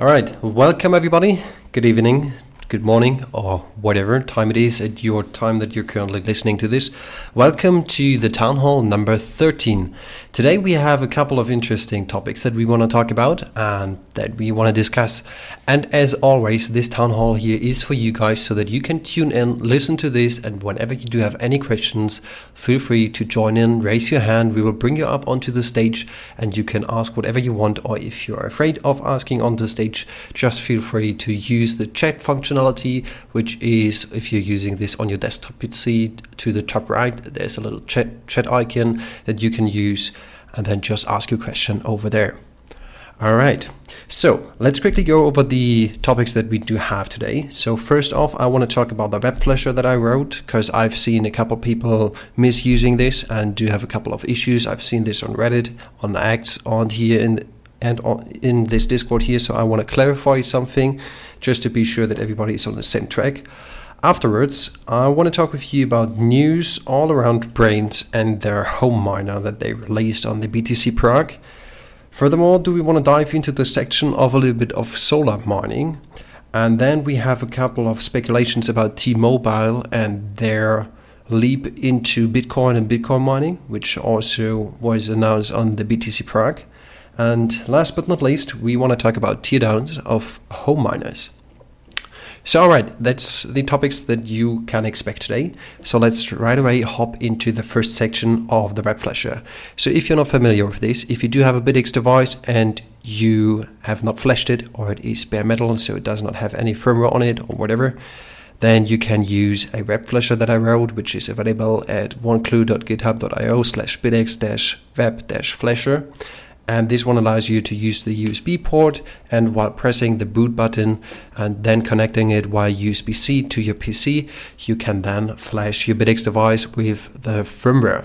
All right, welcome everybody. Good evening, good morning, or whatever time it is at your time that you're currently listening to this. Welcome to the Town Hall number 13. Today we have a couple of interesting topics that we want to talk about and that we want to discuss. And as always, this Town Hall here is for you guys so that you can tune in, listen to this, and whenever you do have any questions, feel free to join in, raise your hand. We will bring you up onto the stage and you can ask whatever you want, or if you're afraid of asking on the stage, just feel free to use the chat functionality, which is, if you're using this on your desktop, you'd see to the top right, there's a little chat icon that you can use, and then just ask your question over there. All right, so let's quickly go over the topics that we do have today. So first off, I want to talk about the web flasher that I wrote, because I've seen a couple people misusing this and do have a couple of issues. I've seen this on Reddit, on X, on here in this Discord here. So I want to clarify something just to be sure that everybody is on the same track. Afterwards, I want to talk with you about news all around Brains and their home miner that they released on the BTC Prague. Furthermore, do we want to dive into the section of a little bit of solar mining? And then we have a couple of speculations about T-Mobile and their leap into Bitcoin and Bitcoin mining, which also was announced on the BTC Prague. And last but not least, we want to talk about teardowns of home miners. So alright, that's the topics that you can expect today. So let's right away hop into the first section of the web flasher. So if you're not familiar with this, if you do have a Bitaxe device and you have not flashed it, or it is bare metal, so it does not have any firmware on it or whatever, then you can use a web flasher that I wrote, which is available at oneclue.github.io/bitaxe-web-flasher. And this one allows you to use the USB port, and while pressing the boot button and then connecting it via USB-C to your PC, you can then flash your Bitaxe device with the firmware.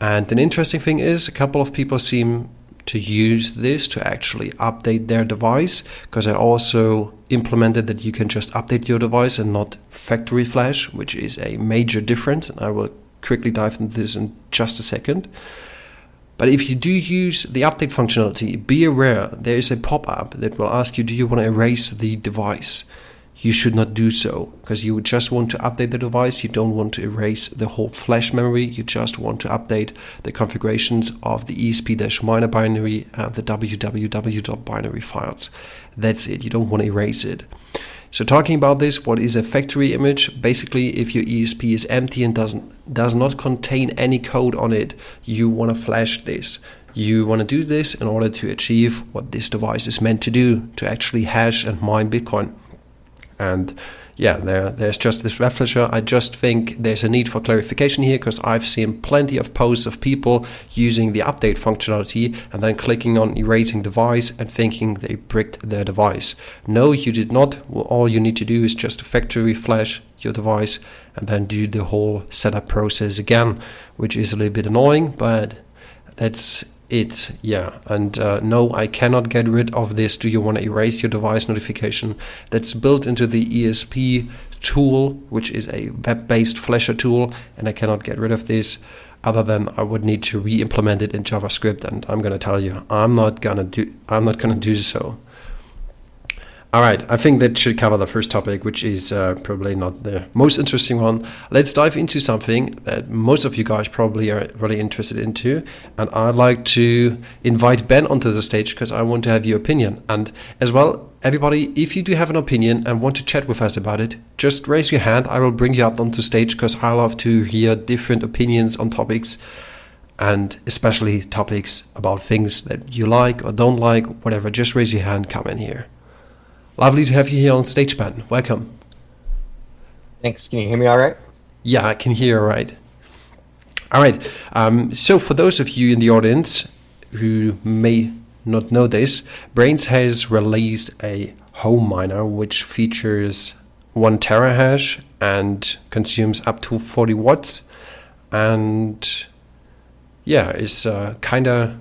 And an interesting thing is, a couple of people seem to use this to actually update their device, because I also implemented that you can just update your device and not factory flash, which is a major difference. And I will quickly dive into this in just a second. But if you do use the update functionality, be aware there is a pop-up that will ask you, do you want to erase the device? You should not do so, because you just want to update the device. You don't want to erase the whole flash memory. You just want to update the configurations of the ESP-miner binary and the www.binary files. That's it. You don't want to erase it. So talking about this, what is a factory image? Basically, if your ESP is empty and does not contain any code on it, you want to flash this. You want to do this in order to achieve what this device is meant to do, to actually hash and mine Bitcoin. And yeah, there's just this web flasher. I just think there's a need for clarification here, because I've seen plenty of posts of people using the update functionality and then clicking on erasing device and thinking they bricked their device. No, you did not. All you need to do is just factory flash your device and then do the whole setup process again, which is a little bit annoying, but that's it. Yeah. And no, I cannot get rid of this do you want to erase your device notification that's built into the ESP tool, which is a web-based flasher tool, and I cannot get rid of this other than I would need to re-implement it in JavaScript, and I'm going to tell you I'm not going to do so. All right, I think that should cover the first topic, which is probably not the most interesting one. Let's dive into something that most of you guys probably are really interested into. And I'd like to invite Ben onto the stage, because I want to have your opinion. And as well, everybody, if you do have an opinion and want to chat with us about it, just raise your hand. I will bring you up onto stage, because I love to hear different opinions on topics, and especially topics about things that you like or don't like, whatever. Just raise your hand, come in here. Lovely to have you here on stage, Ben. Welcome. Thanks. Can you hear me all right? Yeah, I can hear all right. All right. So for those of you in the audience who may not know this, Brains has released a home miner which features 1 terahash and consumes up to 40 watts. And yeah, it's kind of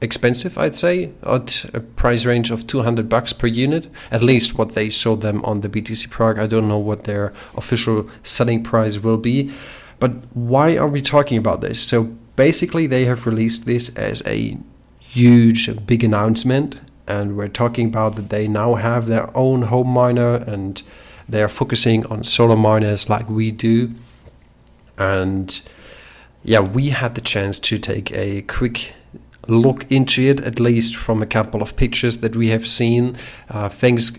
expensive, I'd say, at a price range of $200 per unit, at least what they showed them on the BTC Prague. I don't know what their official selling price will be, but why are we talking about this? So basically they have released this as a huge, big announcement, and we're talking about that they now have their own home miner, and they're focusing on solar miners like we do. And yeah, we had the chance to take a quick look into it, at least from a couple of pictures that we have seen. Thanks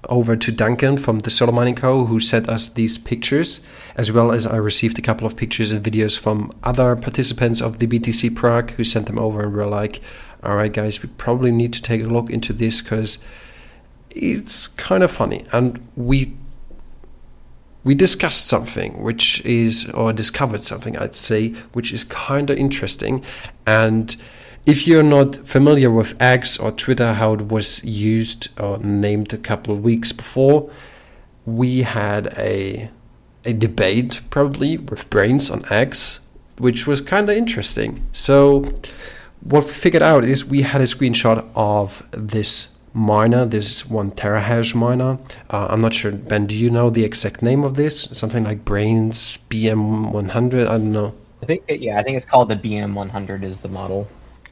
over to Duncan from the Solar Mining Co., who sent us these pictures, as well as I received a couple of pictures and videos from other participants of the BTC Prague who sent them over, and were like, all right guys, we probably need to take a look into this because it's kind of funny. And we discussed something which is, or discovered something, I'd say, which is kind of interesting. And if you're not familiar with X or Twitter, how it was used or named a couple of weeks before, we had a debate probably with Brains on X, which was kind of interesting. So what we figured out is we had a screenshot of this miner, this 1 terahash miner. I'm not sure, Ben, do you know the exact name of this? Something like Brains BM100? I don't know. I think it's called the BM100 is the model.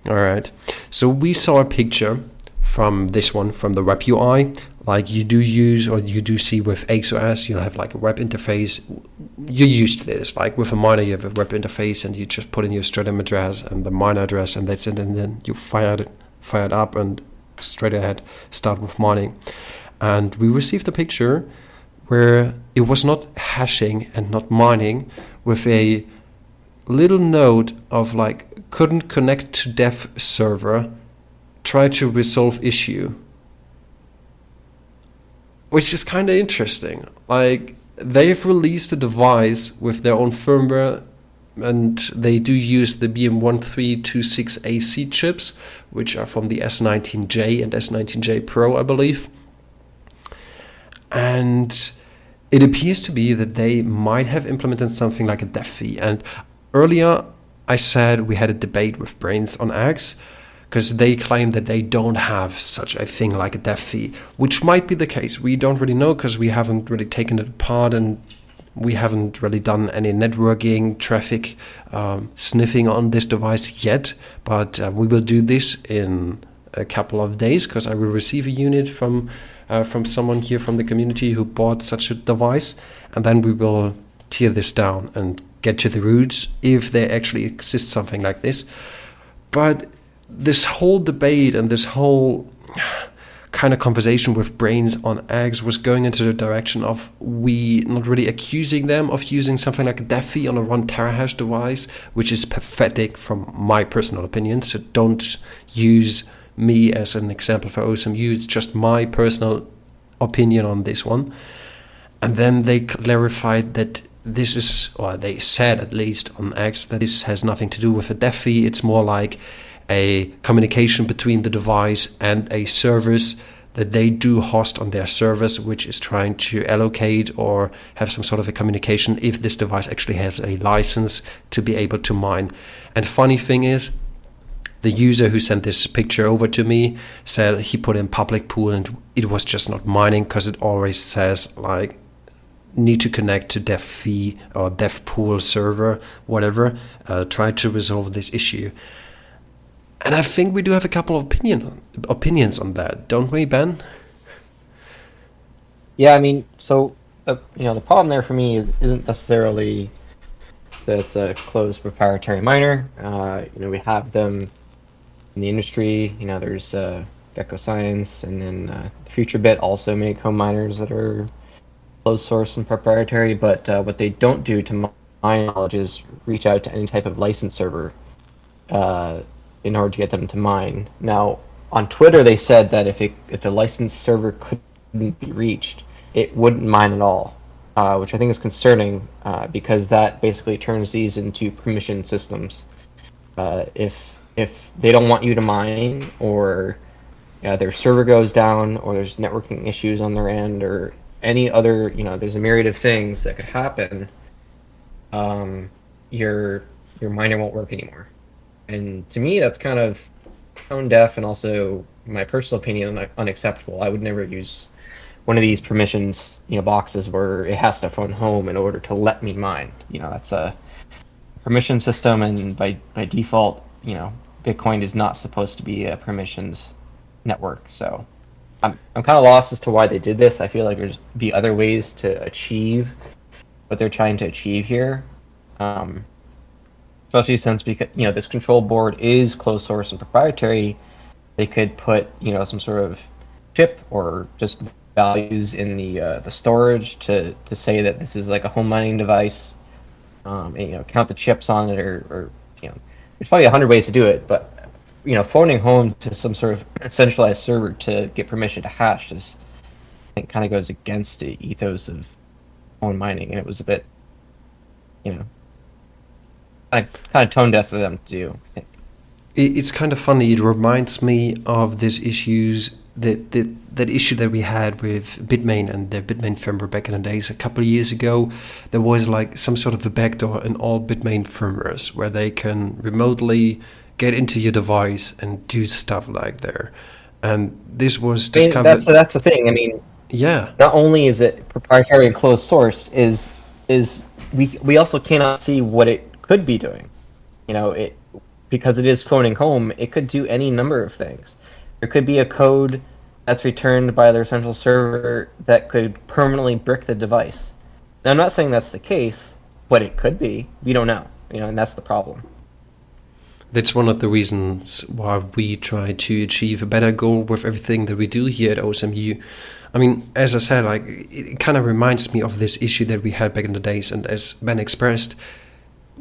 All right. So we saw a picture from this one, from the web UI, like you do use, or you do see with XOS, you have like a web interface. You're used to this, like with a miner, you have a web interface and you just put in your Stratum address and the miner address, and that's it. And then you fire it up and straight ahead start with mining. And we received a picture where it was not hashing and not mining, with a little note of like, couldn't connect to dev server, try to resolve issue, which is kind of interesting. Like, they've released a device with their own firmware, and they do use the BM1326AC chips, which are from the S19J and S19J Pro, I believe. And it appears to be that they might have implemented something like a dev fee. And earlier I said we had a debate with Brains on X, because they claim that they don't have such a thing like a dev fee, which might be the case. We don't really know, because we haven't really taken it apart, and we haven't really done any networking, traffic sniffing on this device yet. But we will do this in a couple of days, because I will receive a unit from someone here from the community who bought such a device, and then we will tear this down and get to the roots if there actually exists something like this. But this whole debate and this whole kind of conversation with Brains on X was going into the direction of we not really accusing them of using something like a dev fee on a 1 terahash device, which is pathetic from my personal opinion. So don't use me as an example for OSMU. It's just my personal opinion on this one. And then they clarified that this is, or they said at least on X, that this has nothing to do with a dev fee. It's more like a communication between the device and a service that they do host on their service, which is trying to allocate or have some sort of a communication if this device actually has a license to be able to mine. And funny thing is, the user who sent this picture over to me said he put in public pool and it was just not mining, because it always says like need to connect to dev fee or dev pool server, whatever. Try to resolve this issue. And I think we do have a couple of opinions on that, don't we, Ben? Yeah, I mean, so the problem there for me isn't necessarily that it's a closed proprietary miner. We have them in the industry. There's Gecko Science, and then FutureBit also make home miners that are closed source and proprietary. But what they don't do, to my knowledge, is reach out to any type of license server in order to get them to mine. Now, on Twitter, they said that if a licensed server couldn't be reached, it wouldn't mine at all, which I think is concerning, because that basically turns these into permission systems. If they don't want you to mine, or their server goes down, or there's networking issues on their end, or any other, there's a myriad of things that could happen, your miner won't work anymore. And to me, that's kind of tone deaf, and also, my personal opinion, unacceptable. I would never use one of these permissions, boxes where it has to phone home in order to let me mine. That's a permission system, and by default, Bitcoin is not supposed to be permissions network. So I'm kind of lost as to why they did this. I feel like there's be other ways to achieve what they're trying to achieve here. Especially since, because this control board is closed source and proprietary, they could put some sort of chip or just values in the storage to say that this is like a home mining device, and count the chips on it, or there's probably 100 ways to do it, but phoning home to some sort of centralized server to get permission to hash is, I think, kind of goes against the ethos of phone mining, and it was a bit kind of tone deaf for them to do, I think. It's kind of funny. It reminds me of this issues that issue that we had with Bitmain and the Bitmain firmware back in the days. A couple of years ago, there was like some sort of a backdoor in all Bitmain firmwares where they can remotely get into your device and do stuff like there. And this was discovered. That's the thing. I mean, yeah. Not only is it proprietary and closed source, is we also cannot see what it could be doing. Because it is phoning home, it could do any number of things. There could be a code that's returned by their central server that could permanently brick the device. Now, I'm not saying that's the case, but it could be. We don't know, and that's the problem. That's one of the reasons why we try to achieve a better goal with everything that we do here at OSMU. I mean, as I said, like it kind of reminds me of this issue that we had back in the days, and as Ben expressed,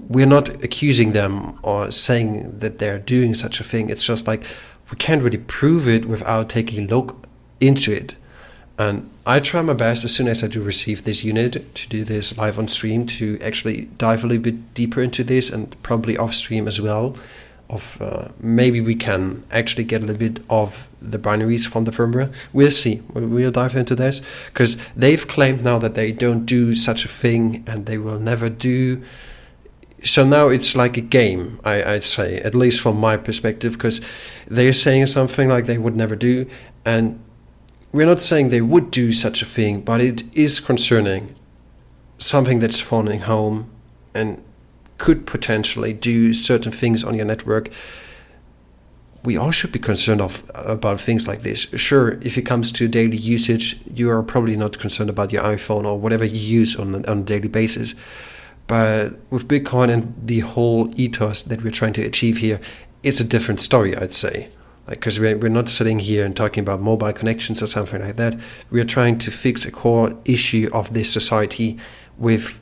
we're not accusing them or saying that they're doing such a thing. It's just like we can't really prove it without taking a look into it. And I try my best as soon as I do receive this unit to do this live on stream, to actually dive a little bit deeper into this, and probably off stream as well. Maybe we can actually get a little bit of the binaries from the firmware. We'll see. We'll dive into that, because they've claimed now that they don't do such a thing and they will never do. So now it's like a game, I'd say, at least from my perspective, because they're saying something like they would never do, and we're not saying they would do such a thing, but it is concerning. Something that's phoning home and could potentially do certain things on your network. We all should be concerned about things like this. Sure, if it comes to daily usage, you are probably not concerned about your iPhone or whatever you use on a daily basis. But with Bitcoin and the whole ethos that we're trying to achieve here, it's a different story, I'd say. Because we're not sitting here and talking about mobile connections or something like that. We're trying to fix a core issue of this society with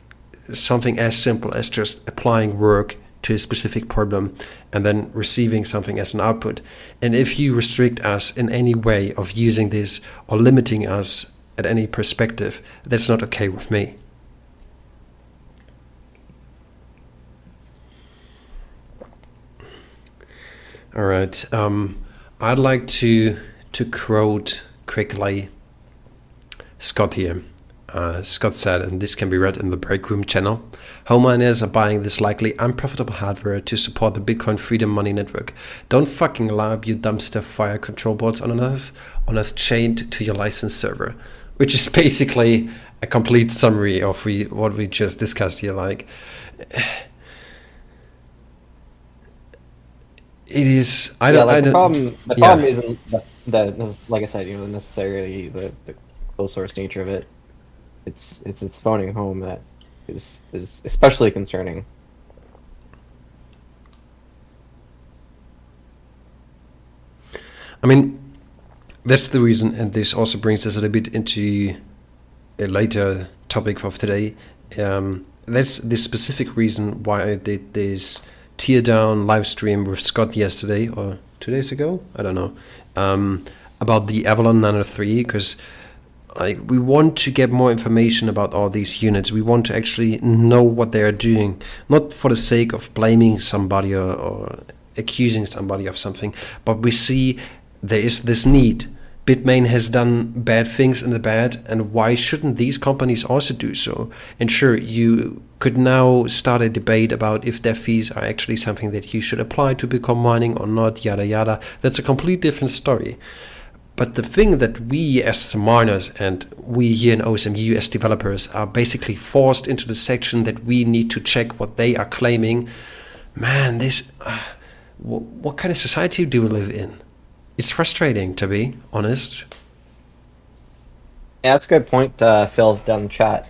something as simple as just applying work to a specific problem and then receiving something as an output. And if you restrict us in any way of using this or limiting us at any perspective, that's not okay with me. All right. I'd like to quote quickly Scott here. Scott said, and this can be read in the Breakroom channel, home miners are buying this likely unprofitable hardware to support the Bitcoin Freedom Money Network. Don't fucking allow your dumpster fire control boards on us chained to your licensed server. Which is basically a complete summary of what we just discussed here. Like, it is. The problem isn't that, like I said, necessarily the closed source nature of it. It's phoning home that is especially concerning. I mean, that's the reason, and this also brings us a little bit into a later topic of today. That's the specific reason why I did this teardown live stream with Scott yesterday or 2 days ago, I don't know, about the Avalon Nano 3, because we want to get more information about all these units. We want to actually know what they are doing, not for the sake of blaming somebody or accusing somebody of something, but we see there is this need. Bitmain has done bad things in the bad, and why shouldn't these companies also do so? And sure, you could now start a debate about if their fees are actually something that you should apply to Bitcoin mining or not, yada yada. That's a completely different story. But the thing that we as miners and we here in OSMU as developers are basically forced into the section that we need to check what they are claiming. Man, this what kind of society do we live in? it's frustrating, to be honest. Yeah, that's a good point, Phil, down the chat.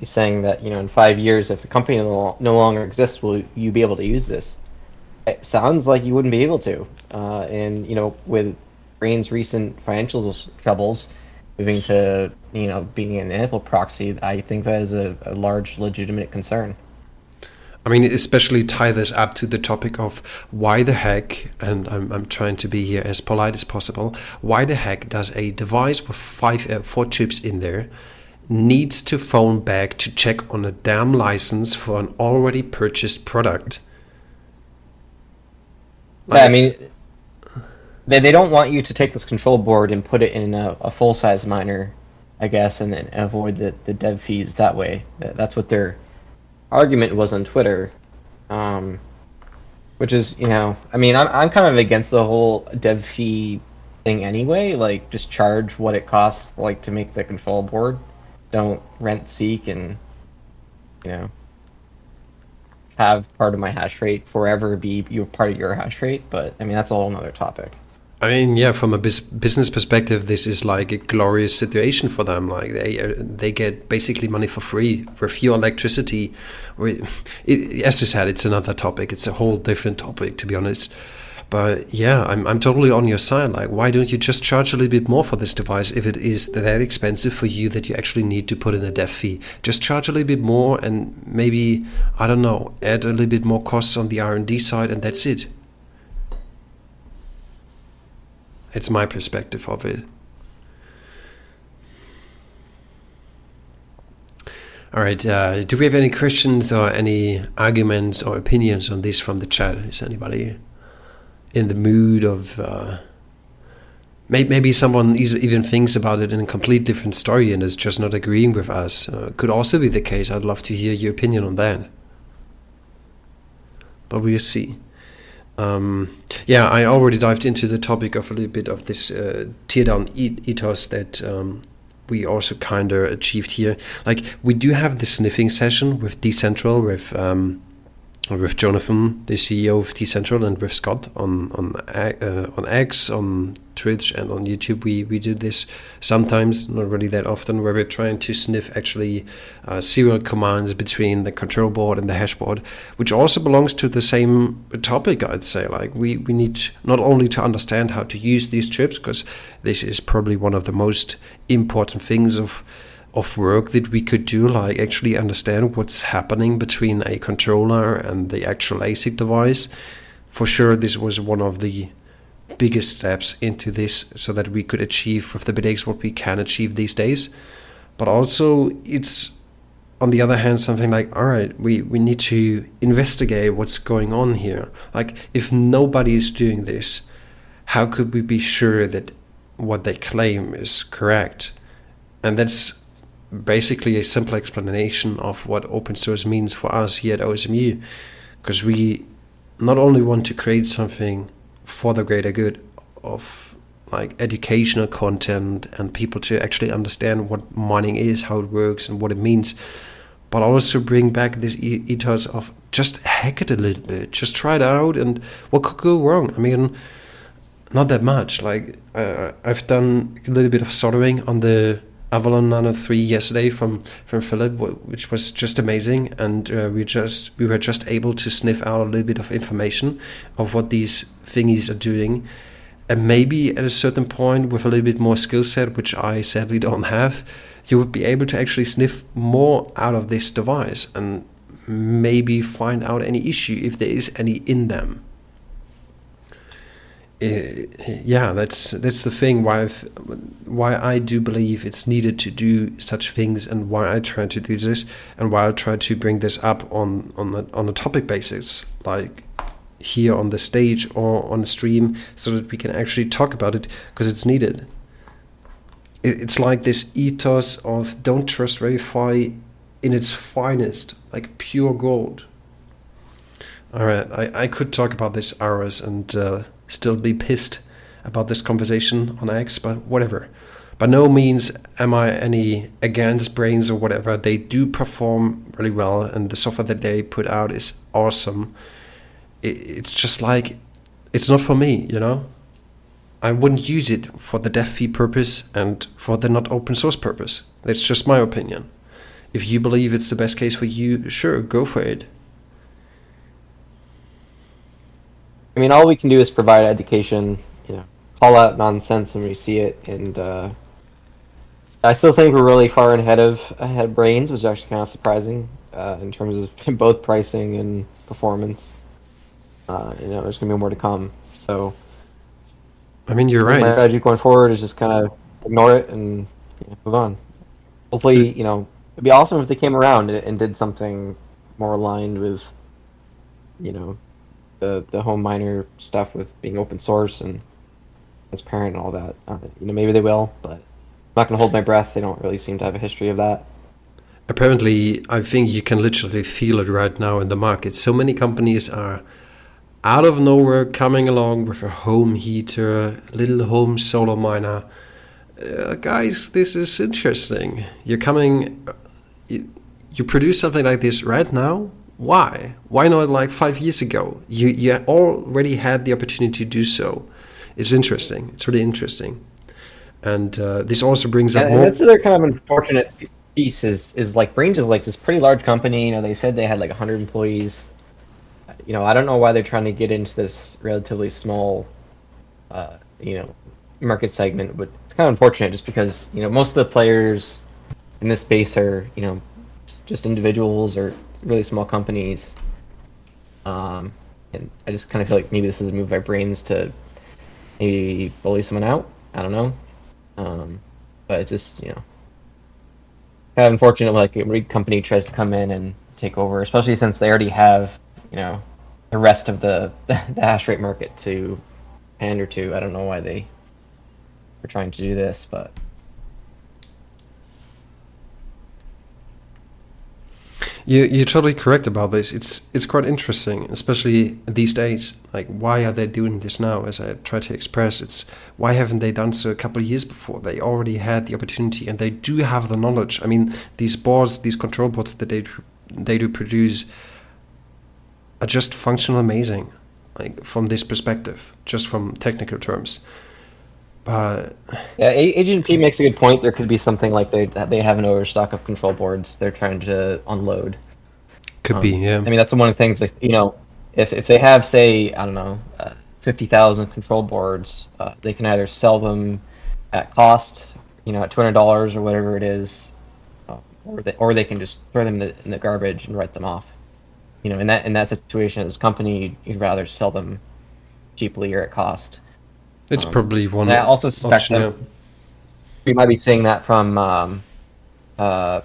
He's saying that, in 5 years, if the company no longer exists, will you be able to use this? It sounds like you wouldn't be able to. And, with Brain's recent financial troubles, moving to, being an ample proxy, I think that is a large legitimate concern. I mean, especially tie this up to the topic of why the heck, and I'm trying to be here as polite as possible, why the heck does a device with four chips in there needs to phone back to check on a damn license for an already purchased product? Yeah, I mean, they don't want you to take this control board and put it in a full-size miner, I guess, and then avoid the dev fees that way. That's what their argument was on Twitter, which is, I mean, I'm kind of against the whole dev fee thing anyway. Like, just charge what it costs, like, to make the control board. Don't rent seek and, have part of my hash rate forever be part of your hash rate. But I mean, that's a whole another topic. I mean, yeah, from a business perspective, this is like a glorious situation for them. Like they get basically money for free for pure electricity. As I said, it's another topic. It's a whole different topic, to be honest. But yeah, I'm totally on your side. Like, why don't you just charge a little bit more for this device if it is that expensive for you that you actually need to put in a dev fee? Just charge a little bit more and maybe, I don't know, add a little bit more costs on the R&D side, and that's it. It's my perspective of it. All right. Do we have any questions or any arguments or opinions on this from the chat? Is anybody in the mood of maybe someone even thinks about it in a complete different story and is just not agreeing with us? Could also be the case. I'd love to hear your opinion on that. But we'll see. Yeah, I already dived into the topic of a little bit of this teardown ethos that we also kind of achieved here. Like, we do have the sniffing session with Decentral, with Jonathan, the CEO of Decentral, and with Scott on X, on Twitch, and on YouTube. We do this sometimes, not really that often, where we're trying to sniff actually serial commands between the control board and the hash board, which also belongs to the same topic, I'd say. Like, we need not only to understand how to use these chips, because this is probably one of the most important things of work that we could do, like actually understand what's happening between a controller and the actual ASIC device. For sure, this was one of the biggest steps into this, so that we could achieve with the Bitaxe what we can achieve these days. But also, it's on the other hand something like, all right, we need to investigate what's going on here. Like, if nobody is doing this, how could we be sure that what they claim is correct? And that's basically a simple explanation of what open source means for us here at OSMU, because we not only want to create something for the greater good of like educational content and people to actually understand what mining is, how it works, and what it means, but also bring back this ethos of just hack it a little bit, just try it out, and what could go wrong? I mean, not that much. Like, I've done a little bit of soldering on the Avalon Nano 3 yesterday from Philip, which was just amazing, and we were just able to sniff out a little bit of information of what these thingies are doing, and maybe at a certain point with a little bit more skill set, which I sadly don't have, you would be able to actually sniff more out of this device and maybe find out any issue if there is any in them. Yeah, that's the thing why I do believe it's needed to do such things, and why I try to do this, and why I try to bring this up on a topic basis, like here on the stage or on the stream, so that we can actually talk about it, because it's needed. It's like this ethos of don't trust verify in its finest, like pure gold. All right, I could talk about this hours and still be pissed about this conversation on X, but whatever. By no means am I any against Brains or whatever. They do perform really well, and the software that they put out is awesome. It's just like, it's not for me, you know? I wouldn't use it for the dev fee purpose and for the not open source purpose. That's just my opinion. If you believe it's the best case for you, sure, go for it. I mean, all we can do is provide education, call out nonsense when we see it, and I still think we're really far ahead of Brains, which is actually kind of surprising in terms of both pricing and performance. There's gonna be more to come. So, I mean, you're right. My strategy going forward is just kind of ignore it and move on. Hopefully, it'd be awesome if they came around and did something more aligned with, the home miner stuff with being open source and transparent and all that. Maybe they will, but I'm not gonna hold my breath. They don't really seem to have a history of that. Apparently, I think you can literally feel it right now in the market. So many companies are out of nowhere coming along with a home heater, little home solar miner. Guys, this is interesting. You produce something like this right now? Why? Why not like 5 years ago? You already had the opportunity to do so. It's interesting. It's really interesting. And this also brings up more... That's another kind of unfortunate piece is like Brains is like this pretty large company. They said they had like 100 employees. I don't know why they're trying to get into this relatively small, market segment, but it's kind of unfortunate just because, most of the players in this space are, just individuals or really small companies. And I just kind of feel like maybe this is a move by Brains to maybe bully someone out. I don't know. But it's just, kind of unfortunate like a big company tries to come in and take over, especially since they already have, the rest of the hash rate market to pander to. I don't know why they are trying to do this, but You're totally correct about this. It's quite interesting, especially these days. Like, why are they doing this now? As I try to express, it's why haven't they done so a couple of years before? They already had the opportunity, and they do have the knowledge. I mean, these boards, these control boards that they do produce are just functional amazing, like from this perspective, just from technical terms. But yeah, Agent P makes a good point. There could be something like they have an overstock of control boards they're trying to unload. Could be, yeah. I mean, that's one of the things that, if they have, say, I don't know, 50,000 control boards, they can either sell them at cost, at $200 or whatever it is, or they can just throw them in the garbage and write them off. In that situation, as a company, you'd rather sell them cheaply or at cost. It's probably one. I also suspect option, that we might be seeing that from the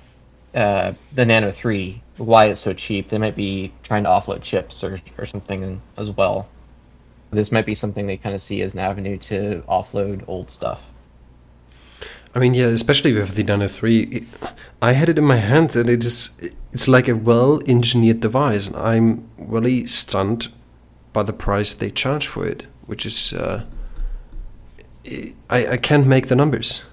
Nano 3. Why it's so cheap? They might be trying to offload chips or something as well. This might be something they kind of see as an avenue to offload old stuff. I mean, yeah, especially with the Nano 3, I had it in my hand and it's like a well-engineered device. And I'm really stunned by the price they charge for it, which is, I can't make the numbers.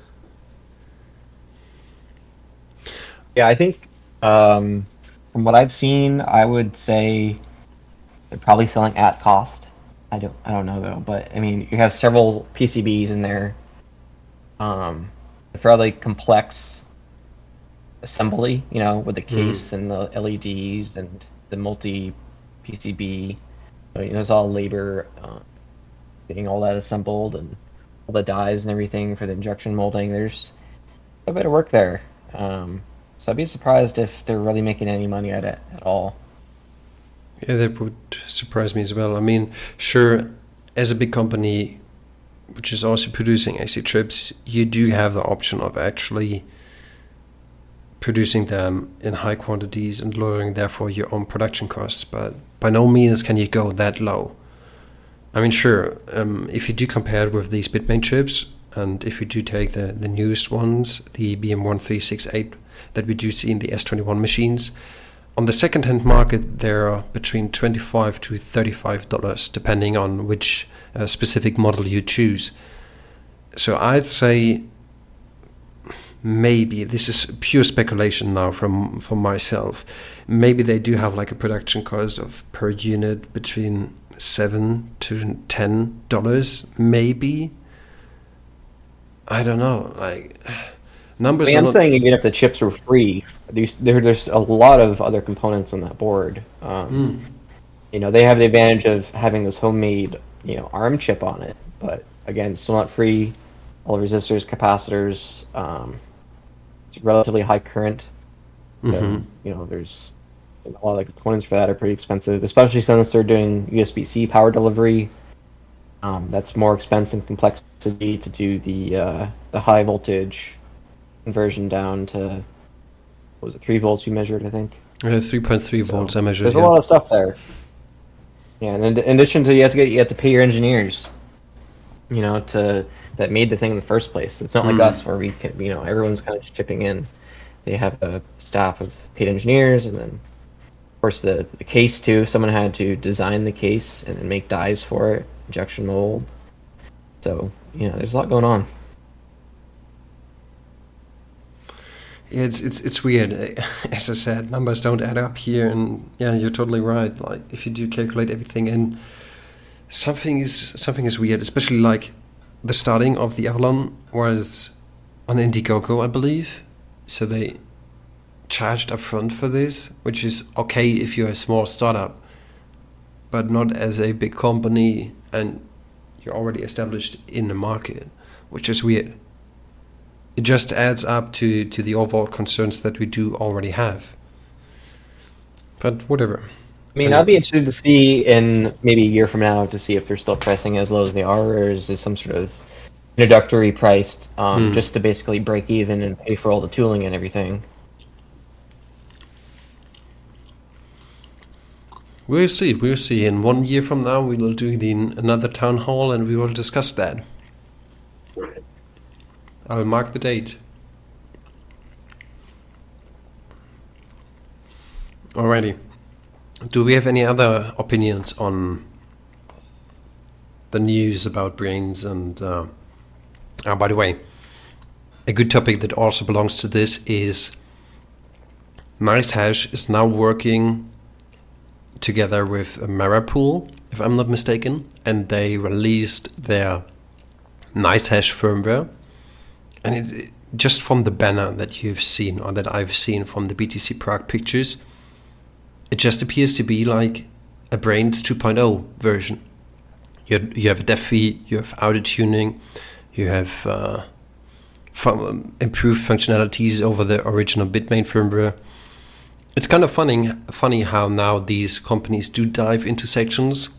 Yeah, I think from what I've seen, I would say they're probably selling at cost. I don't know though, but I mean, you have several PCBs in there. A fairly complex assembly, with the case and the LEDs and the multi PCB. It's all labor getting all that assembled and all the dies and everything for the injection molding. There's a bit of work there. So I'd be surprised if they're really making any money at it at all. Yeah, that would surprise me as well. I mean, sure, as a big company, which is also producing AC chips, you do have the option of actually producing them in high quantities and lowering, therefore, your own production costs. But by no means can you go that low. I mean, sure, if you do compare it with these Bitmain chips, and if you do take the newest ones, the BM1368 that we do see in the S21 machines, on the second-hand market, they're between $25 to $35, depending on which specific model you choose. So I'd say maybe, this is pure speculation now from myself, maybe they do have like a production cost of per unit between $7 to $10, maybe. I don't know, like I numbers mean, are I'm not. saying even if the chips were free, there's a lot of other components on that board. They have the advantage of having this homemade, ARM chip on it, but again, still not free. All resistors, capacitors, it's relatively high current. So, there's a lot of the components for that are pretty expensive, especially since they're doing USB-C power delivery. That's more expense and complexity to do the high voltage conversion down to, what was it, 3 volts we measured, I think. 3.3 volts So I measured there's a here. lot of stuff there. Yeah, and in addition to you have to pay your engineers, to that made the thing in the first place. It's not like us where we can, everyone's kind of chipping in. They have a staff of paid engineers, and then of course the case too. Someone had to design the case and then make dies for it, injection mold. So there's a lot going on. Yeah, it's weird. As I said, numbers don't add up here, and yeah, you're totally right. Like if you do calculate everything in, something is weird. Especially like the starting of the Avalon was on Indiegogo, I believe. So they charged upfront for this, which is okay if you're a small startup, but not as a big company and you're already established in the market, which is weird. It just adds up to the overall concerns that we do already have. But whatever. I mean, I'd be interested to see in maybe a year from now to see if they're still pricing as low as they are, or is this some sort of introductory price just to basically break even and pay for all the tooling and everything. We'll see. We'll see. In 1 year from now, we will do another town hall and we will discuss that. I'll mark the date. Alrighty. Do we have any other opinions on the news about brains? And by the way, a good topic that also belongs to this is NiceHash is now working together with Marapool, if I'm not mistaken, and they released their NiceHash firmware. And it just from the banner that you've seen, or that I've seen from the BTC Prague pictures, it just appears to be like a Brains 2.0 version. You have a depth fee, you have auto tuning, you have improved functionalities over the original Bitmain firmware. It's kind of funny how now these companies do dive into sections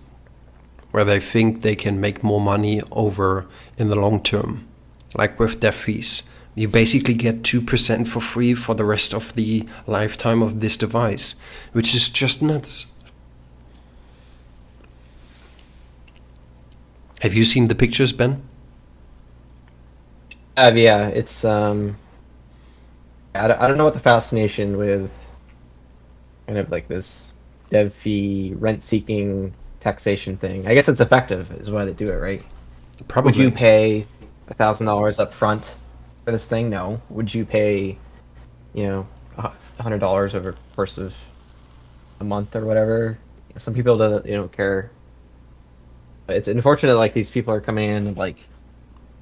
where they think they can make more money over in the long term. Like with their fees, you basically get 2% for free for the rest of the lifetime of this device, which is just nuts. Have you seen the pictures, Ben? Yeah, it's I don't know what the fascination with kind of like this dev fee rent-seeking taxation thing. I guess it's effective, is why they do it, right? Probably. Would you pay $1,000 up front for this thing? No. Would you pay, $100 over the course of a month or whatever? Some people don't care. But it's unfortunate, like these people are coming in and like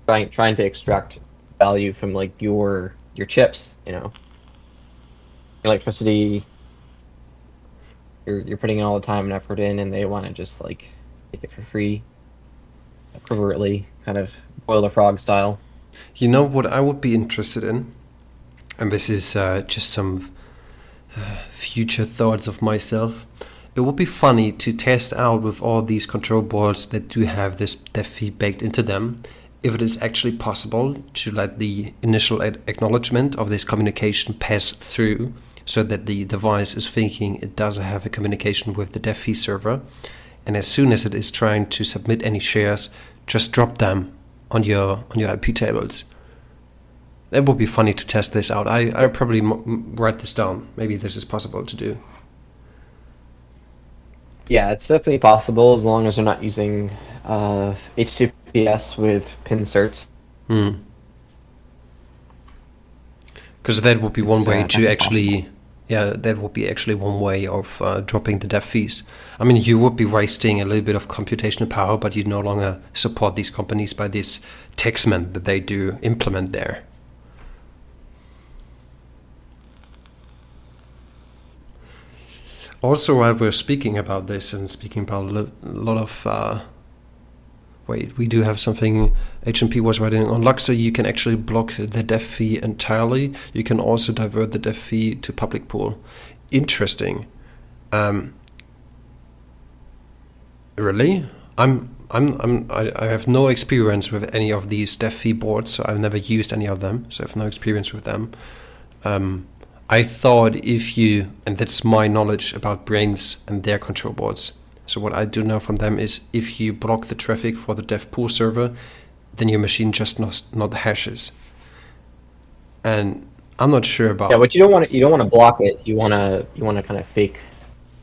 trying to extract value from like your chips, electricity. You're putting in all the time and effort in, and they want to just like take it for free, covertly, kind of boil the frog style. You know what I would be interested in? And this is just some future thoughts of myself. It would be funny to test out with all these control boards that do have this depth fee baked into them, if it is actually possible to let the initial acknowledgement of this communication pass through, so that the device is thinking it does have a communication with the depth fee server, and as soon as it is trying to submit any shares, just drop them on your IP tables. It would be funny to test this out. I'll probably write this down. Maybe this is possible to do. Yeah, it's definitely possible as long as they're not using HTTPS with pin certs. Because that would be one way to actually, possible. Yeah, that would be actually one way of dropping the dev fees. I mean, you would be wasting a little bit of computational power, but you no longer support these companies by this taxman that they do implement there. Also, while we're speaking about this and speaking about a lot of wait, we do have something HMP was writing on Luxor. You can actually block the dev fee entirely. You can also divert the dev fee to public pool. Interesting. Really? I have no experience with any of these dev fee boards, so I've never used any of them, so I have no experience with them. I thought if you, and that's my knowledge about brains and their control boards. So what I do know from them is if you block the traffic for the dev pool server, then your machine just not hashes. And I'm not sure about. Yeah, but you don't want to block it. You want to kind of fake.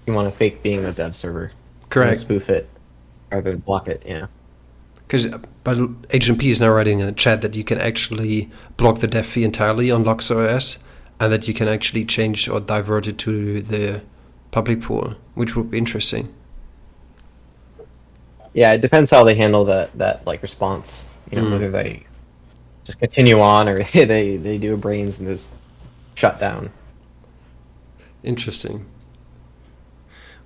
You want to fake being the dev server. Correct. Spoof it, rather than block it. Yeah. But HMP is now writing in the chat that you can actually block the dev fee entirely on Luxor OS, and that you can actually change or divert it to the public pool, which would be interesting. Yeah, it depends how they handle that like response. You know, whether they just continue on or they do a brains and just shut down. Interesting.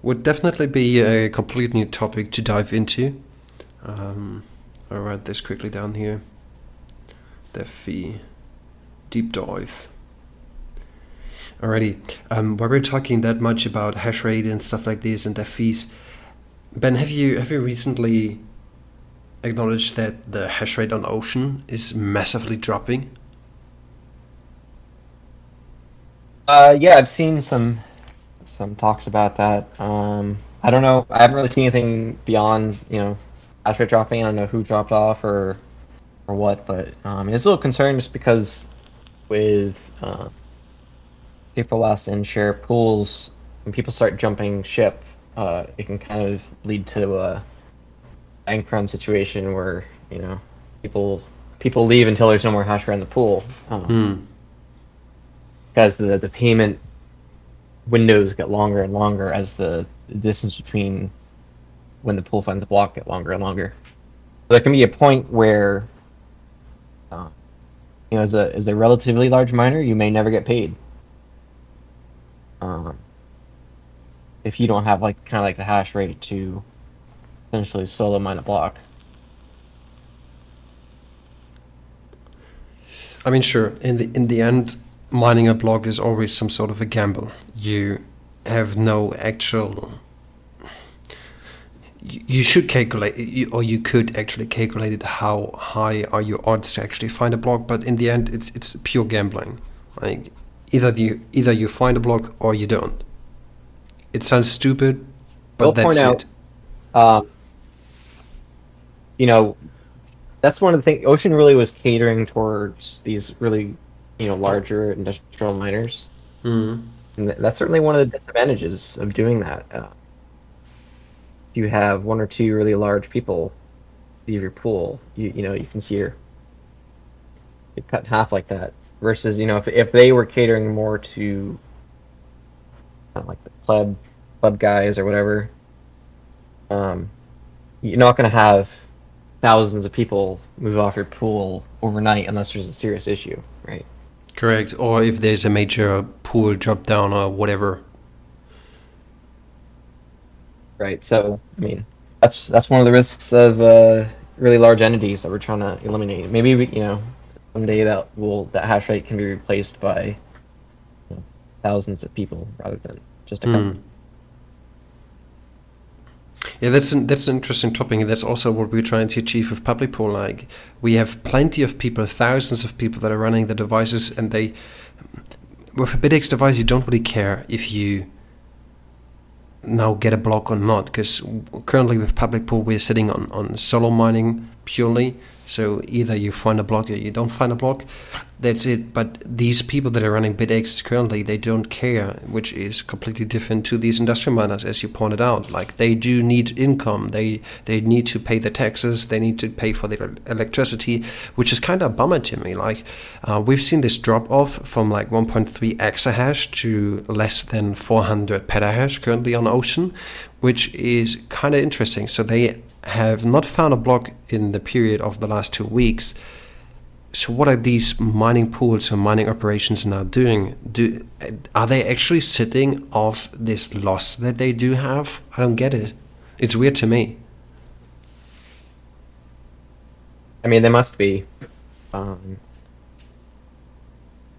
Would definitely be a complete new topic to dive into. I'll write this quickly down here. Dev fee deep dive. Alrighty. While we're talking that much about hash rate and stuff like this and dev fees, Ben, have you recently acknowledged that the hash rate on Ocean is massively dropping? Yeah, I've seen some talks about that. I don't know. I haven't really seen anything beyond hash rate dropping. I don't know who dropped off or what, but it's a little concerning just because with people last in share pools, when people start jumping ship, it can kind of lead to a bank run situation where people leave until there's no more hash rate in the pool, because the payment windows get longer and longer as the distance between when the pool finds the block get longer and longer. So there can be a point where as a relatively large miner, you may never get paid. If you don't have kind of the hash rate to essentially solo mine a block. I mean, sure. In the end, mining a block is always some sort of a gamble. You have no actual. You should calculate, or you could actually calculate it. How high are your odds to actually find a block? But in the end, it's pure gambling. Like either you find a block or you don't. It sounds stupid, but that's it. That's one of the things. Ocean really was catering towards these really, larger industrial miners. Mm-hmm. And that's certainly one of the disadvantages of doing that. If you have one or two really large people leave your pool, you can see you're cut in half like that. Versus, if they were catering more to kind of like the club guys or whatever, you're not going to have thousands of people move off your pool overnight unless there's a serious issue, right? Correct. Or if there's a major pool drop down or whatever. Right. So, I mean, that's one of the risks of really large entities that we're trying to eliminate. Maybe someday that hash rate can be replaced by thousands of people rather than just a couple. Yeah, that's an interesting topic, and that's also what we're trying to achieve with public pool. Like, we have plenty of people, thousands of people that are running the devices, and with a Bitaxe device, you don't really care if you now get a block or not, because currently with public pool, we're sitting on solo mining purely, So either you find a block or you don't find a block. That's it. But these people that are running Bitaxe currently, they don't care, which is completely different to these industrial miners, as you pointed out. Like, they do need income. They need to pay the taxes. They need to pay for their electricity, which is kind of a bummer to me. Like, we've seen this drop off from like 1.3 exahash to less than 400 petahash currently on Ocean, which is kind of interesting. So they have not found a block in the period of the last 2 weeks. So what are these mining pools or mining operations now doing? Are they actually sitting off this loss that they do have? I don't get it. It's weird to me. I mean, they must be. Kind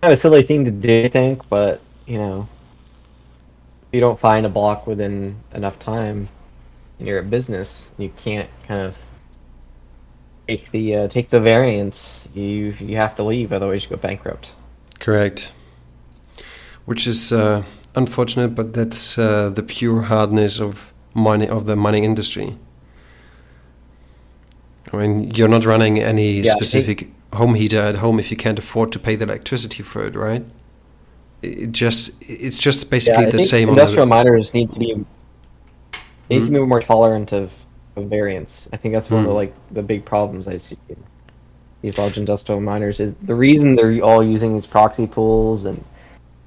of a silly thing to do, I think, but, you know, if you don't find a block within enough time and you're a business, you can't kind of take the variance. You have to leave, otherwise you go bankrupt. Correct. Which is unfortunate, but that's the pure hardness of the mining industry. I mean, you're not running any specific home heater at home if you can't afford to pay the electricity for it, right? It's just basically the same. Industrial miners need to be more tolerant of variance. I think that's one of the big problems I see in these large industrial miners. Is the reason they're all using these proxy pools and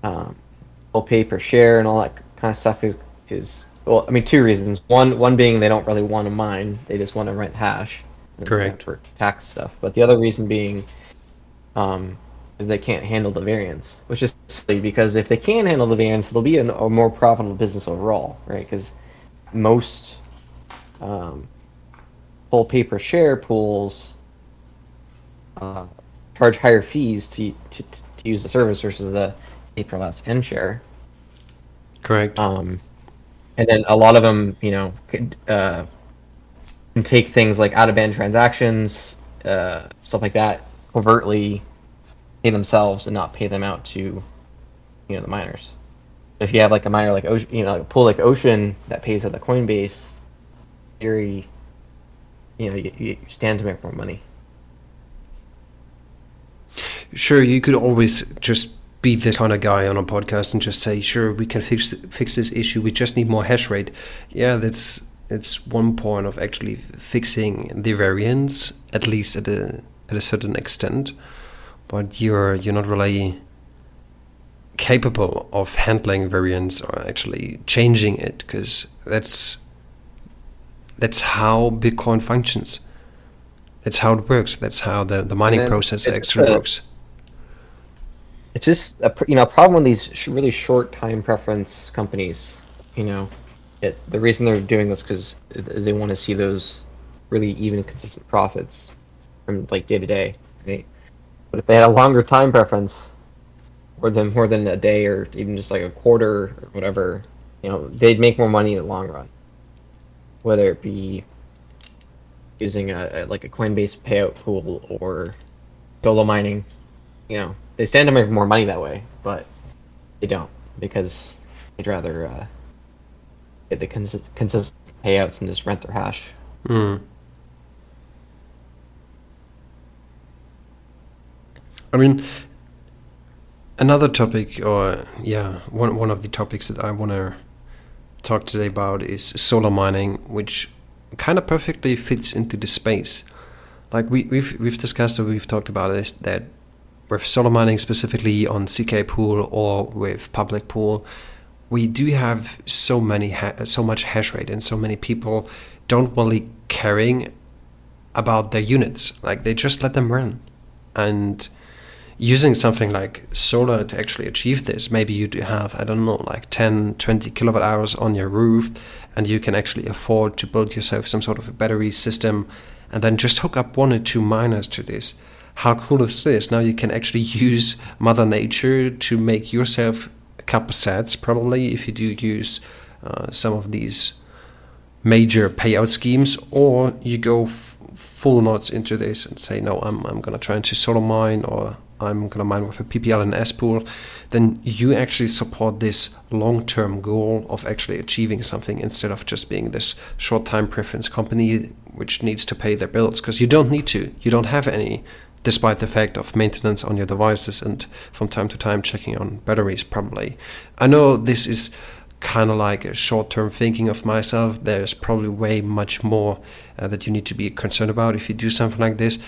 they'll pay per share and all that kind of stuff is well, I mean, two reasons. One being they don't really want to mine; they just want to rent hash. Correct. For tax stuff. But the other reason being they can't handle the variance, which is silly, because if they can handle the variance, it'll be a more profitable business overall, right? Because most full pay per share pools charge higher fees to use the service versus the pay per less end share. Correct. And then a lot of them, you know, could can take things like out-of-band transactions, stuff like that, covertly pay themselves and not pay them out to, you know, the miners. If you have like a miner like Ocean, you know, like a pool like Ocean that pays at the Coinbase, theory, you know, you stand to make more money. Sure, you could always just be this kind of guy on a podcast and just say, sure, we can fix this issue. We just need more hash rate. Yeah, it's one point of actually fixing the variance, at least at a certain extent, but you're not really capable of handling variance or actually changing it, because that's how Bitcoin functions. That's how it works. That's how the mining process actually works. It's just a problem with these really short time preference companies. You know, the reason they're doing this because they want to see those really even, consistent profits from like day to day, right? But if they had a longer time preference, or more than a day, or even just like a quarter or whatever, you know, they'd make more money in the long run. Whether it be using a Coinbase payout pool or solo mining, you know, they stand to make more money that way, but they don't, because they'd rather get the consistent payouts and just rent their hash. I mean, another topic, or one of the topics that I want to talk today about is solar mining, which kind of perfectly fits into the space. Like we've discussed, or we've talked about this, that with solar mining specifically on CK pool or with public pool, we do have so much hash rate, and so many people don't really caring about their units. Like, they just let them run. And using something like solar to actually achieve this, maybe you do have, I don't know, like 10, 20 kilowatt hours on your roof, and you can actually afford to build yourself some sort of a battery system and then just hook up 1 or 2 miners to this. How cool is this? Now you can actually use Mother Nature to make yourself a couple sets, probably, if you do use some of these major payout schemes, or you go full knots into this and say, no, I'm going to try to solar mine, or I'm going to mine with a PPL and S pool. Then you actually support this long-term goal of actually achieving something, instead of just being this short time preference company which needs to pay their bills, because you don't need to. You don't have any, despite the fact of maintenance on your devices and from time to time checking on batteries probably. I know this is kind of like a short-term thinking of myself. There's probably way much more that you need to be concerned about if you do something like this.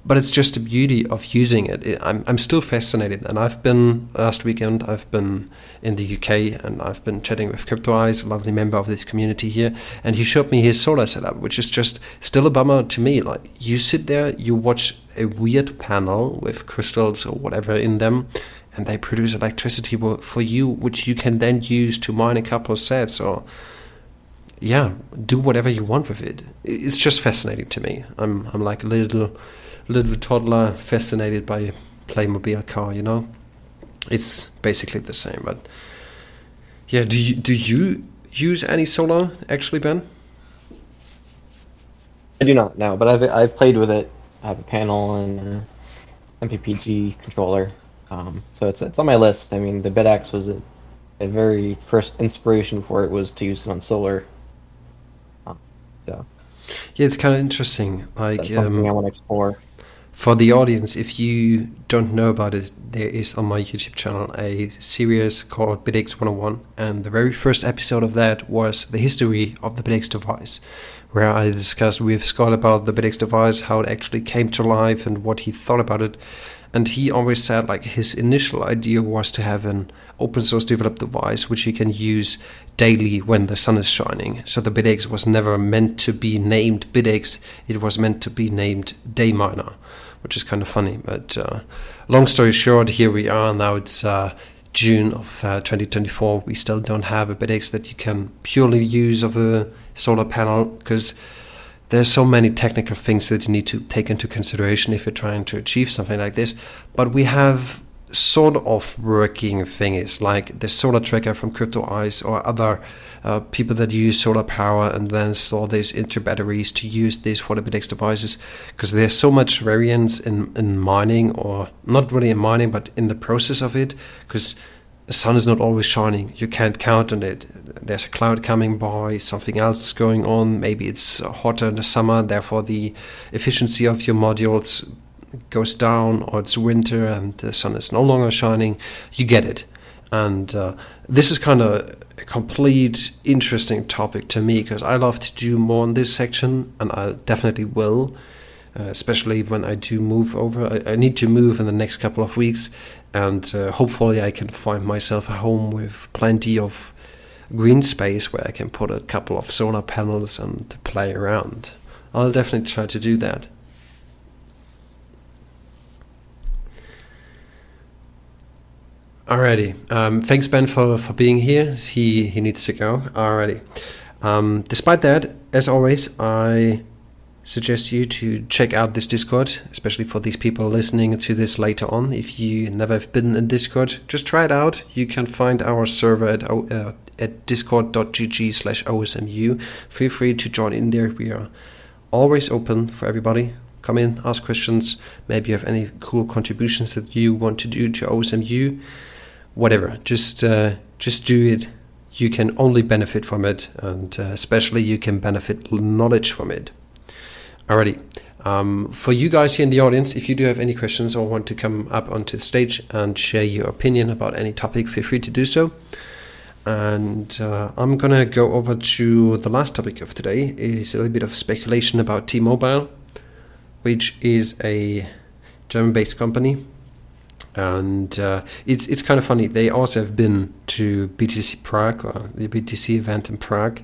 But it's just the beauty of using it. I'm still fascinated, and last weekend I've been in the UK, and I've been chatting with Crypto Eyes, a lovely member of this community here, and he showed me his solar setup, which is just still a bummer to me. Like, you sit there, you watch a weird panel with crystals or whatever in them, and they produce electricity for you, which you can then use to mine a couple of sets or do whatever you want with it. It's just fascinating to me. I'm like a little toddler fascinated by a Playmobil car, you know. It's basically the same. But yeah, do you use any solar actually, Ben? I do not, no, but I've played with it. I have a panel and MPPG controller, so it's on my list. I mean, the Bitaxe was a very first inspiration for it was to use it on solar. So yeah, it's kind of interesting. Like, that's something I want to explore. For the audience, if you don't know about it, there is on my YouTube channel a series called Bitaxe 101, and the very first episode of that was the history of the Bitaxe device, where I discussed with Scott about the Bitaxe device, how it actually came to life and what he thought about it. And he always said, like, his initial idea was to have an open source developed device which you can use daily when the sun is shining. So the Bitaxe was never meant to be named Bitaxe, it was meant to be named Dayminer, which is kind of funny. But long story short, here we are. Now it's June of 2024. We still don't have a Bitaxe that you can purely use of a solar panel, because there's so many technical things that you need to take into consideration if you're trying to achieve something like this. But we have sort of working things like the solar tracker from Crypto Eyes or other people that use solar power and then store this into batteries to use this for the Bitaxe devices, because there's so much variance in mining, or not really in mining but in the process of it, because the sun is not always shining. You can't count on it. There's a cloud coming by, something else is going on. Maybe it's hotter in the summer, therefore the efficiency of your modules goes down, or it's winter and the sun is no longer shining. You get it. And this is kind of a complete interesting topic to me, because I love to do more in this section, and I definitely will. Especially when I do move over. I need to move in the next couple of weeks, and hopefully I can find myself a home with plenty of green space where I can put a couple of solar panels and play around. I'll definitely try to do that. Alrighty, thanks Ben for being here. He needs to go. Alrighty. Despite that, as always, I suggest you to check out this Discord, especially for these people listening to this later on. If you never have been in Discord, just try it out. You can find our server at discord.gg/osmu. Feel free to join in there. We are always open for everybody. Come in, ask questions. Maybe you have any cool contributions that you want to do to OSMU. Whatever, just do it. You can only benefit from it, and especially you can benefit knowledge from it. Alrighty, for you guys here in the audience, if you do have any questions or want to come up onto the stage and share your opinion about any topic, feel free to do so. And I'm gonna go over to the last topic of today. Is a little bit of speculation about T-Mobile, which is a German-based company. And it's kind of funny. They also have been to BTC Prague, or the BTC event in Prague.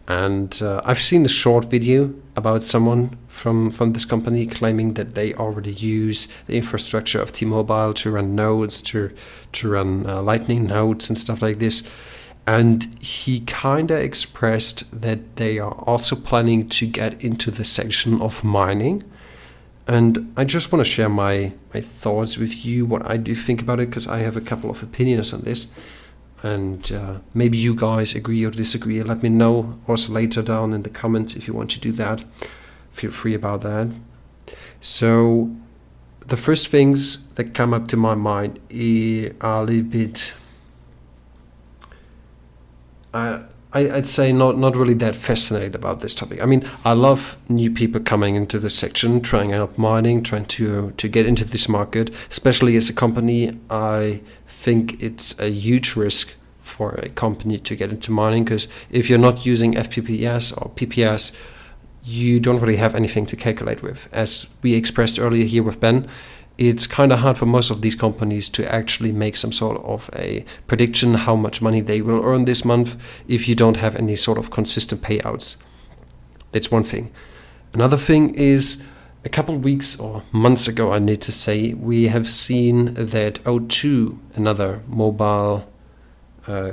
And I've seen a short video about someone from this company claiming that they already use the infrastructure of T-Mobile to run nodes, to run Lightning nodes and stuff like this. And he kind of expressed that they are also planning to get into the section of mining. And I just want to share my thoughts with you, what I do think about it, because I have a couple of opinions on this. And maybe you guys agree or disagree. Let me know also later down in the comments if you want to do that. Feel free about that. So the first things that come up to my mind are a little bit... I'd say not really that fascinated about this topic. I mean, I love new people coming into the section, trying out mining, trying to get into this market. Especially as a company, I think it's a huge risk for a company to get into mining, because if you're not using FPPS or PPS, you don't really have anything to calculate with. As we expressed earlier here with Ben, it's kind of hard for most of these companies to actually make some sort of a prediction how much money they will earn this month if you don't have any sort of consistent payouts. That's one thing. Another thing is, a couple of weeks or months ago, I need to say, we have seen that O2, another mobile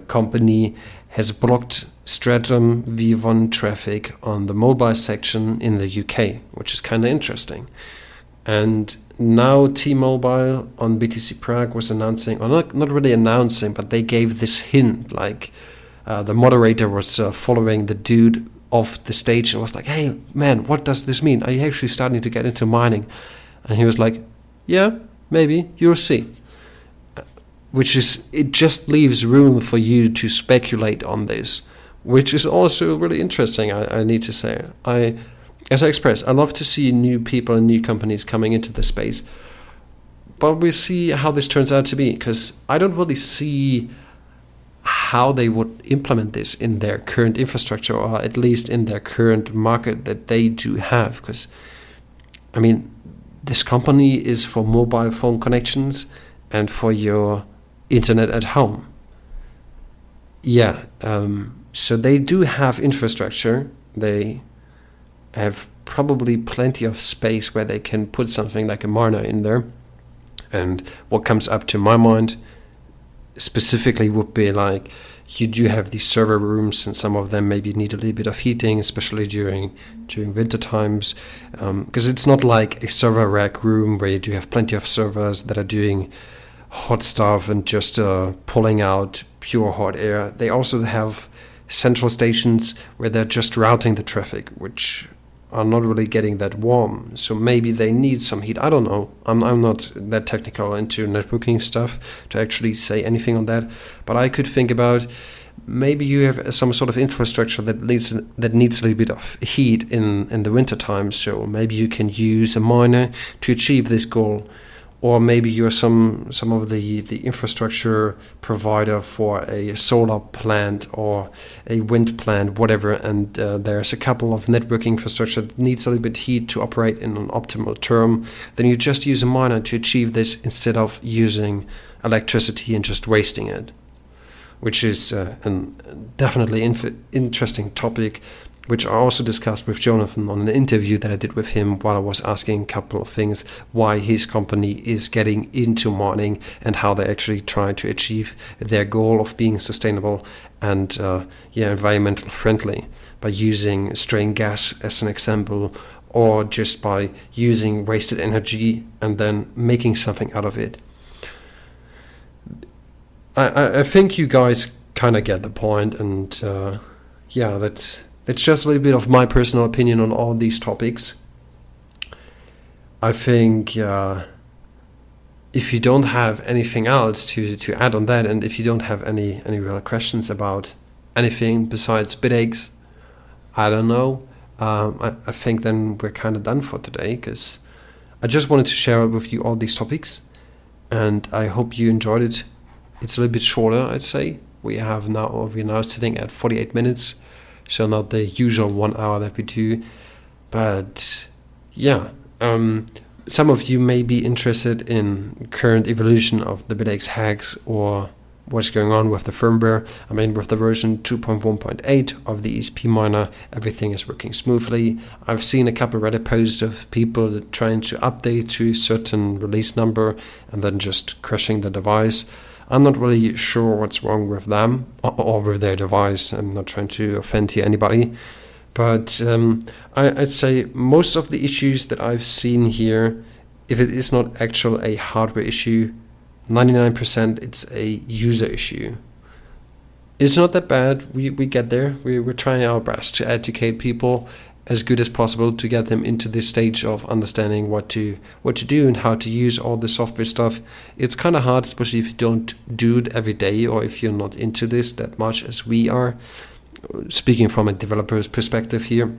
company, has blocked Stratum V1 traffic on the mobile section in the UK, which is kind of interesting. And now T-Mobile on BTC Prague was announcing, or not really announcing, but they gave this hint, like the moderator was following the dude off the stage and was like, "Hey man, what does this mean? Are you actually starting to get into mining?" And he was like, "Yeah, maybe, you'll see." Which is, it just leaves room for you to speculate on this, which is also really interesting, I need to say. As I expressed, I love to see new people and new companies coming into the space, but we'll see how this turns out to be, because I don't really see how they would implement this in their current infrastructure, or at least in their current market that they do have. Because, I mean, this company is for mobile phone connections and for your internet at home. Yeah, so they do have infrastructure. They have probably plenty of space where they can put something like a miner in there. And what comes up to my mind specifically would be like, you do have these server rooms, and some of them maybe need a little bit of heating, especially during winter times, because it's not like a server rack room where you do have plenty of servers that are doing hot stuff and just pulling out pure hot air. They also have central stations where they're just routing the traffic, which are not really getting that warm. So maybe they need some heat. I don't know. I'm not that technical into networking stuff to actually say anything on that. But I could think about, maybe you have some sort of infrastructure that needs a little bit of heat in the winter time. So maybe you can use a miner to achieve this goal. Or maybe you're some of the infrastructure provider for a solar plant or a wind plant, whatever, and there's a couple of network infrastructure that needs a little bit heat to operate in an optimal term. Then you just use a miner to achieve this instead of using electricity and just wasting it, which is definitely interesting topic, which I also discussed with Jonathan on an interview that I did with him while I was asking a couple of things, why his company is getting into mining and how they actually try to achieve their goal of being sustainable and environmental friendly by using strain gas as an example, or just by using wasted energy and then making something out of it. I think you guys kind of get the point, and that's just a little bit of my personal opinion on all these topics. I think if you don't have anything else to add on that, and if you don't have any real questions about anything besides Bitaxe, I don't know. I think then we're kind of done for today, because I just wanted to share with you all these topics, and I hope you enjoyed it. It's a little bit shorter, I'd say. We're now sitting at 48 minutes. So not the usual 1 hour that we do, but yeah, some of you may be interested in current evolution of the Bitaxe hacks or what's going on with the firmware. I mean, with the version 2.1.8 of the ESP miner, everything is working smoothly. I've seen a couple Reddit posts of people trying to update to a certain release number and then just crashing the device. I'm not really sure what's wrong with them or with their device. I'm not trying to offend anybody. But I'd say most of the issues that I've seen here, if it is not actually a hardware issue, 99% it's a user issue. It's not that bad. We get there. We're trying our best to educate people as good as possible to get them into this stage of understanding what to do and how to use all the software stuff. It's kind of hard, especially if you don't do it every day or if you're not into this that much as we are. speaking from a developer's perspective here.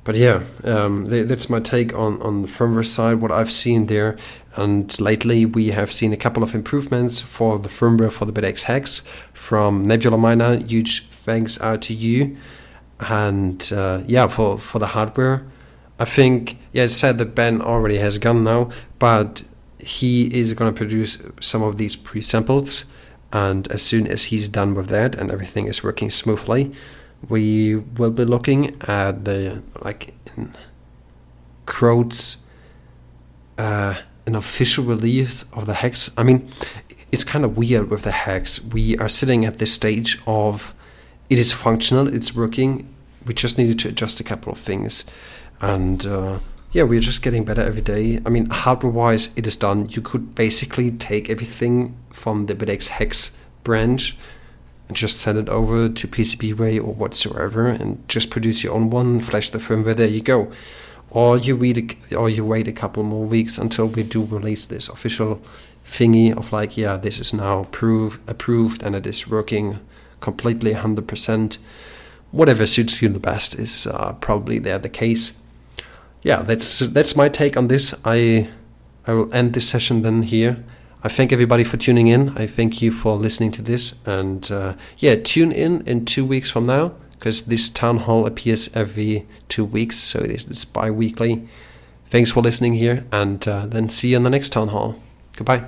But yeah, that's my take on the firmware side, what I've seen there. And lately we have seen a couple of improvements for the firmware for the Bitaxe Hex from Nebula Miner. Huge thanks out to you. And yeah, for the hardware, I think, yeah, it's sad that Ben already has gone now, but he is going to produce some of these pre-samples. And as soon as he's done with that and everything is working smoothly, we will be looking at the, like, in quotes, an official release of the Hex. I mean, it's kind of weird with the Hex. We are sitting at this stage of, it is functional, it's working, we just needed to adjust a couple of things. And yeah, we're just getting better every day. I mean, hardware-wise, it is done. You could basically take everything from the Bitaxe Hex branch and just send it over to PCBWay or whatsoever and just produce your own one, flash the firmware, there you go. Or you wait a couple more weeks until we do release this official thingy of like, yeah, this is now approved and it is working completely 100%. Whatever suits you the best is probably the case. Yeah, that's my take on this. I will end this session then here. I thank everybody for tuning in. I thank you for listening to this. And yeah, tune in 2 weeks from now, because this town hall appears every 2 weeks. So it's bi-weekly. Thanks for listening here, and then see you in the next town hall. Goodbye.